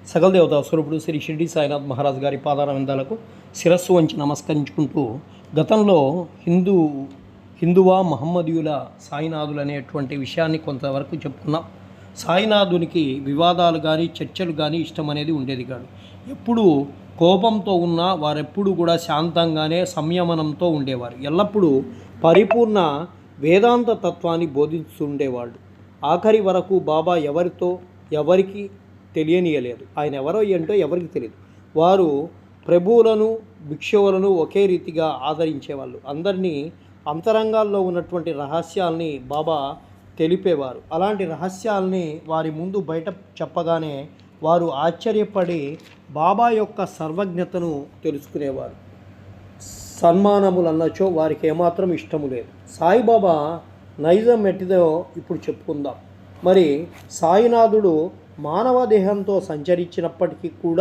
సకల దేవతా స్వరూపుడు శ్రీ షిర్డి సాయినాథ్ మహారాజ్ గారి పాదారవిందాలకు శిరస్సు వంచి నమస్కరించుకుంటూ గతంలో హిందువా మహమ్మదీయుల సాయినాథులు అనేటువంటి విషయాన్ని కొంతవరకు చెప్పుకున్నాం. సాయినాథునికి వివాదాలు కానీ చర్చలు కానీ ఇష్టం అనేది ఉండేది కాదు. ఎప్పుడు కోపంతో ఉన్నా వారెప్పుడు కూడా శాంతంగానే సంయమనంతో ఉండేవారు. ఎల్లప్పుడూ పరిపూర్ణ వేదాంత తత్వాన్ని బోధిస్తుండేవాళ్ళు. ఆఖరి వరకు బాబా ఎవరికి తెలియనీయలేదు. ఆయన ఎవరో ఏంటో ఎవరికి తెలియదు. వారు ప్రభువులను భిక్షువులను ఒకే రీతిగా ఆదరించేవాళ్ళు. అందరినీ అంతరంగాల్లో ఉన్నటువంటి రహస్యాల్ని బాబా తెలిపేవారు. అలాంటి రహస్యాల్ని వారి ముందు బయట చెప్పగానే వారు ఆశ్చర్యపడి బాబా యొక్క సర్వజ్ఞతను తెలుసుకునేవారు. సన్మానములు అన్నచో వారికి ఏమాత్రం ఇష్టము లేదు. సాయిబాబా నైజం ఎట్టిదో ఇప్పుడు చెప్పుకుందాం. మరి సాయినాథుడు మానవ దేహంతో సంచరించినప్పటికీ కూడా